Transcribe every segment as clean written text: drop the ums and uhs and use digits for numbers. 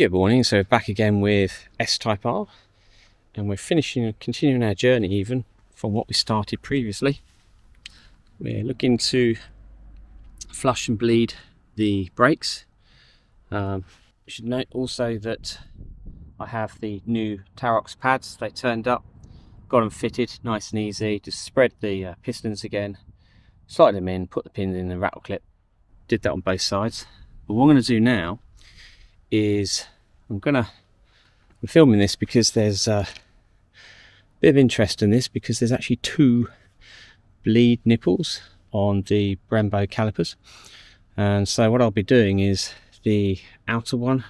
Good morning, so back again with S-Type R, and we're continuing our journey even from what we started previously. We're looking to flush and bleed the brakes. You should note also that I have the new Tarox pads. They turned up, got them fitted, nice and easy. Just spread the pistons again, slide them in, put the pins in the rattle clip. Did that on both sides. But what I'm going to do now is I'm filming this because there's a bit of interest in this, because there's actually two bleed nipples on the Brembo calipers. And so what I'll be doing is the outer one,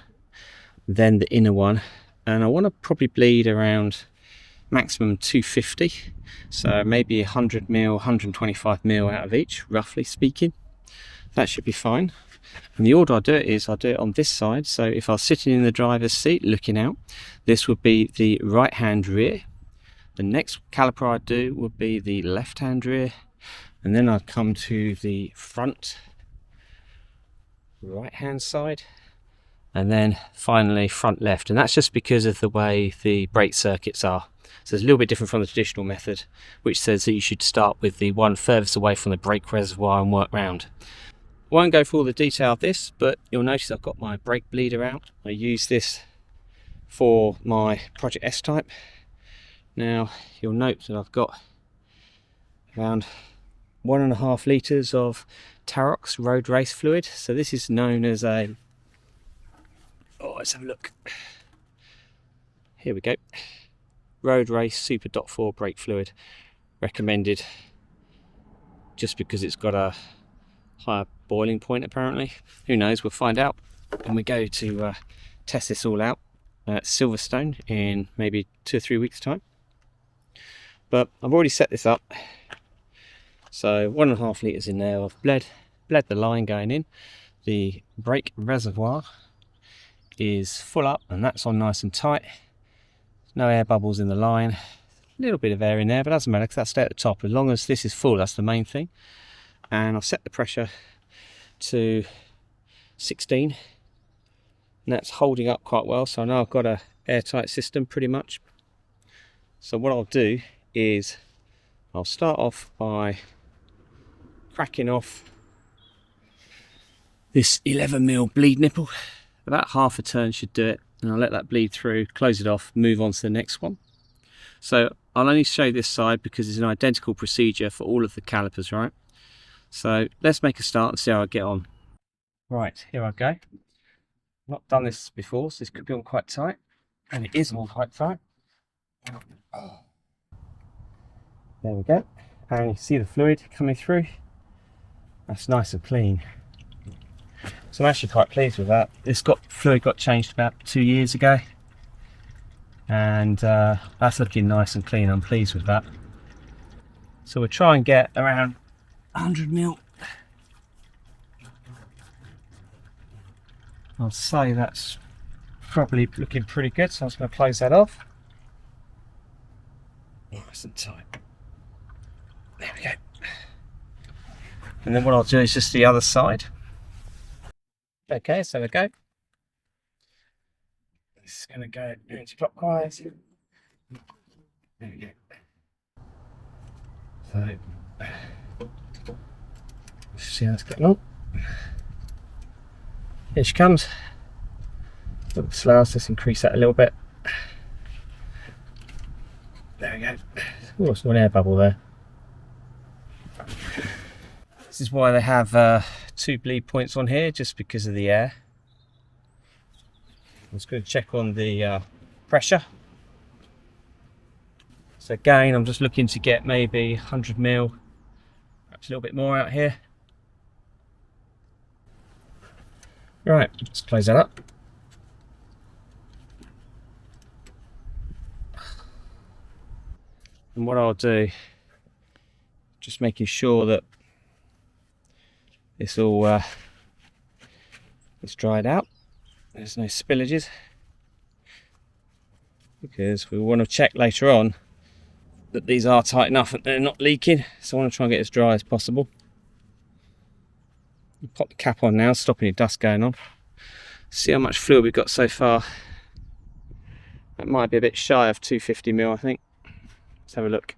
then the inner one, and I want to probably bleed around maximum 250, so maybe 100mm, 125mm out of each, roughly speaking. That should be fine. And the order I do it is I do it on this side. So if I was sitting in the driver's seat looking out, this would be the right hand rear. The next caliper I'd do would be the left hand rear, and then I'd come to the front right hand side, and then finally front left. And that's just because of the way the brake circuits are. So it's a little bit different from the traditional method, which says that you should start with the one furthest away from the brake reservoir and work round. I won't go through all the detail of this, but you'll notice I've got my brake bleeder out. I use this for my Project S-Type. Now you'll note that I've got around 1.5 litres of Tarox road race fluid. So this is known as a, let's have a look. Here we go. Road race Super .4 brake fluid, recommended just because it's got a higher boiling point apparently. Who knows, we'll find out when we go to test this all out at Silverstone in maybe 2 or 3 weeks time. But I've already set this up, so 1.5 litres in there. I've bled the line going in. The brake reservoir is full up and that's on nice and tight. No air bubbles in the line. A little bit of air in there, but it doesn't matter because that's stay at the top. As long as this is full, that's the main thing. And I'll set the pressure to 16, and that's holding up quite well, so I know I've got a airtight system pretty much. So what I'll do is I'll start off by cracking off this 11mm bleed nipple. About half a turn should do it, and I'll let that bleed through, close it off, move on to the next one. So I'll only show this side because it's an identical procedure for all of the calipers, right? So let's make a start and see how I get on. Right, here I go. Not done this before, so this could be on quite tight, and it is on quite tight. There we go, and you see the fluid coming through. That's nice and clean. So I'm actually quite pleased with that. Fluid got changed about 2 years ago, and that's looking nice and clean. I'm pleased with that. So we'll try and get around 100mm. I'll say that's probably looking pretty good, so I'm just going to close that off. Nice and tight. There we go. And then what I'll do is just the other side. Okay, so there we go. This is going to go anti-clockwise. There we go. So see how that's getting on. Here she comes. A little bit slower, so let's increase that a little bit. There we go. Oh, it's an air bubble there. This is why they have 2 bleed points on here, just because of the air. I'm just going to check on the pressure. So again, I'm just looking to get maybe 100mm, perhaps a little bit more out here. Right, let's close that up. And what I'll do, just making sure that it's all it's dried out, there's no spillages, because we want to check later on that these are tight enough and they're not leaking. So I want to try and get as dry as possible. Pop the cap on now, stopping any dust going on. See how much fluid we've got so far. That might be a bit shy of 250 ml, I think. Let's have a look.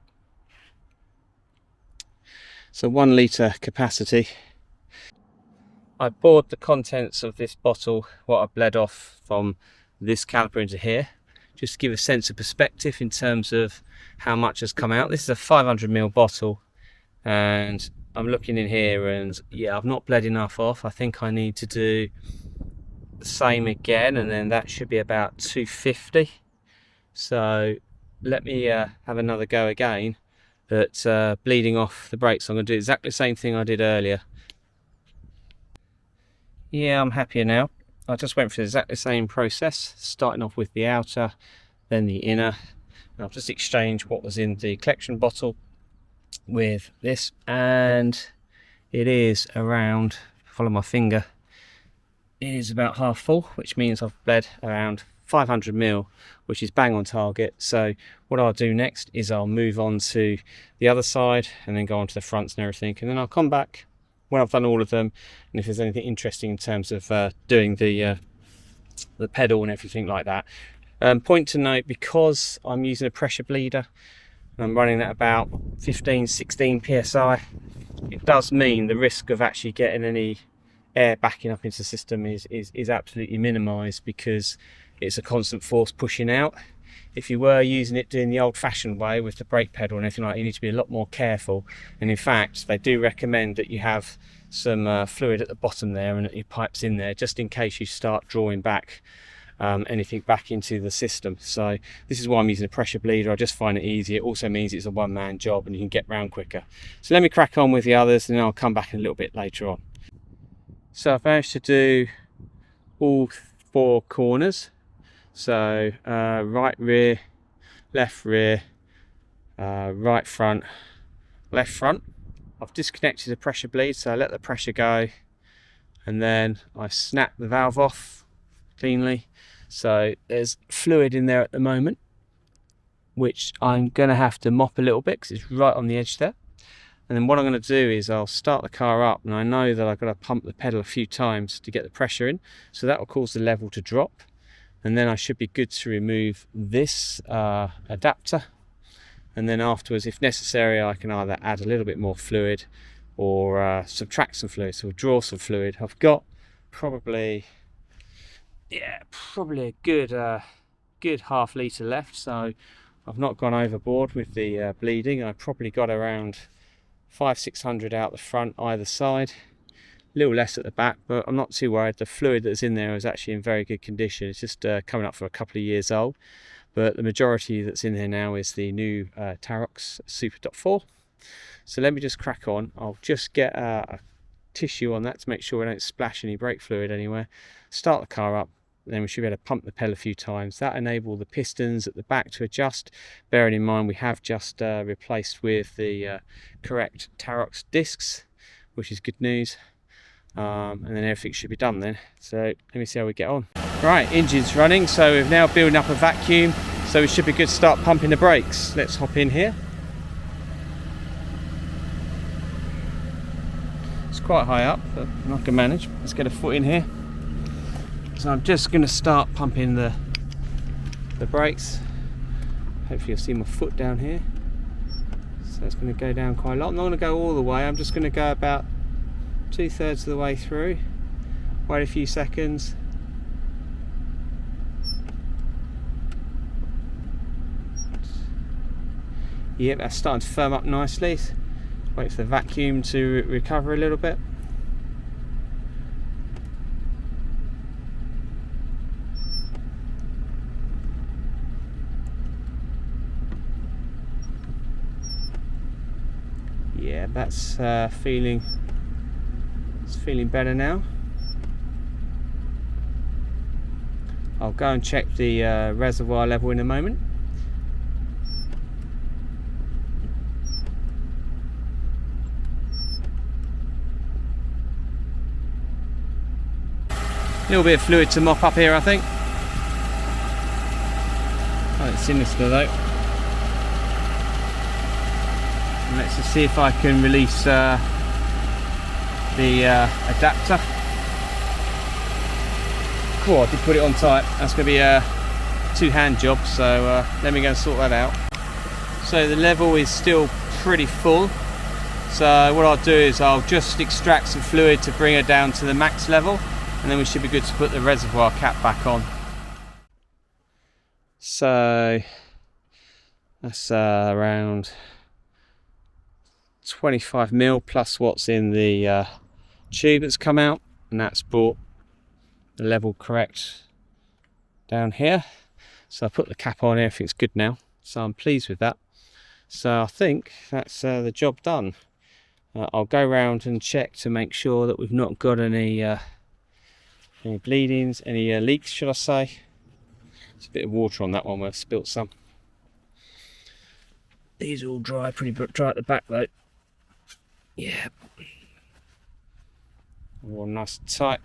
So 1 litre capacity. I poured the contents of this bottle, what I bled off from this caliper, into here, just to give a sense of perspective in terms of how much has come out. This is a 500 ml bottle, and I'm looking in here, and yeah, I've not bled enough off. I think I need to do the same again, and then that should be about 250. So let me have another go again at bleeding off the brakes. I'm going to do exactly the same thing I did earlier. Yeah, I'm happier now. I just went through exactly the same process, starting off with the outer, then the inner. And I've just exchanged what was in the collection bottle with this, and it is around, follow my finger, it is about half full, which means I've bled around 500 ml, which is bang on target. So what I'll do next is I'll move on to the other side and then go on to the fronts and everything, and then I'll come back when I've done all of them, and if there's anything interesting in terms of doing the pedal and everything like that. Point to note, because I'm using a pressure bleeder and I'm running at about 15-16 psi, it does mean the risk of actually getting any air backing up into the system is absolutely minimized, because it's a constant force pushing out. If you were using it doing the old-fashioned way with the brake pedal and everything like that, you need to be a lot more careful. And in fact, they do recommend that you have some fluid at the bottom there and your pipes in there, just in case you start drawing back anything back into the system. So this is why I'm using a pressure bleeder. I just find it easier. It also means it's a one-man job and you can get round quicker. So let me crack on with the others, and then I'll come back a little bit later on. So I've managed to do all 4 corners. So right rear, left rear, right front, left front. I've disconnected the pressure bleed, so I let the pressure go, and then I snap the valve off cleanly. So there's fluid in there at the moment, which I'm going to have to mop a little bit because it's right on the edge there. And then what I'm going to do is I'll start the car up, and I know that I've got to pump the pedal a few times to get the pressure in, so that will cause the level to drop. And then I should be good to remove this adapter, and then afterwards, if necessary, I can either add a little bit more fluid or subtract some fluid, so draw some fluid. I've got probably a good half litre left, so I've not gone overboard with the bleeding. I probably got around 500-600 out the front either side, a little less at the back, but I'm not too worried. The fluid that's in there is actually in very good condition. It's just coming up for a couple of years old, but the majority that's in there now is the new Tarox Super.4. So let me just crack on. I'll just get a tissue on that to make sure we don't splash any brake fluid anywhere. Start the car up, then we should be able to pump the pedal a few times. That enables the pistons at the back to adjust, bearing in mind we have just replaced with the correct Tarox discs, which is good news. And then everything should be done then. So let me see how we get on. Right, engine's running, so we're now building up a vacuum, so we should be good to start pumping the brakes. Let's hop in here. It's quite high up, but I can manage. Let's get a foot in here. So I'm just going to start pumping the brakes. Hopefully you'll see my foot down here. So it's going to go down quite a lot. I'm not going to go all the way, I'm just going to go about 2/3 of the way through. Wait a few seconds. Yep, that's starting to firm up nicely. Wait for the vacuum to recover a little bit. Yeah, that's feeling better now. I'll go and check the reservoir level in a moment. A little bit of fluid to mop up here, I think. Oh, it's sinister though. And let's just see if I can release the adapter. Cool, I did put it on tight. That's going to be a two-hand job, so let me go and sort that out. So the level is still pretty full, so what I'll do is I'll just extract some fluid to bring her down to the max level, and then we should be good to put the reservoir cap back on. So that's around 25mm plus what's in the tube that's come out, and that's brought the level correct down here. So I put the cap on, everything's good now, so I'm pleased with that. So I think that's the job done. I'll go around and check to make sure that we've not got any bleedings, any leaks, should I say. There's a bit of water on that one where I've spilt some. These are all dry, pretty dry at the back though. Yeah. All nice and tight.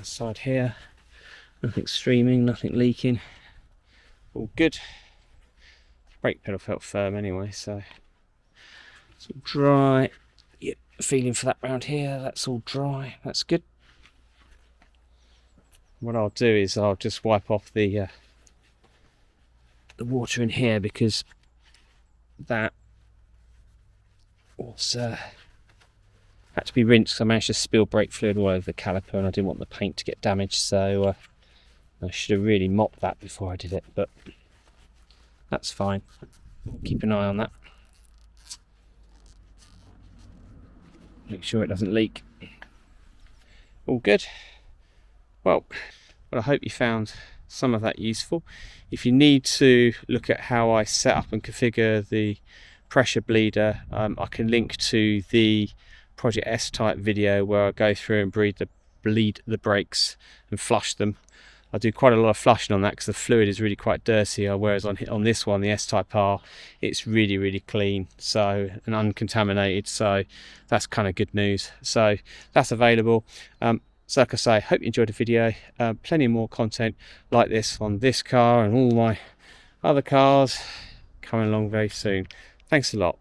Side here, nothing streaming, nothing leaking, all good. Brake pedal felt firm anyway, so it's all dry. Yep, feeling for that round here, that's all dry, that's good. What I'll do is I'll just wipe off the water in here, because that was had to be rinsed because I managed to spill brake fluid all over the caliper and I didn't want the paint to get damaged, so I should have really mopped that before I did it, but that's fine. Keep an eye on that. Make sure it doesn't leak. All good. Well, I hope you found some of that useful. If you need to look at how I set up and configure the pressure bleeder, I can link to the Project S-Type video where I go through and bleed the brakes and flush them. I do quite a lot of flushing on that because the fluid is really quite dirty, whereas on this one, the S-Type R, it's really clean, so, and uncontaminated, so that's kind of good news. So that's available. So like I say, hope you enjoyed the video. Plenty more content like this on this car and all my other cars coming along very soon. Thanks a lot.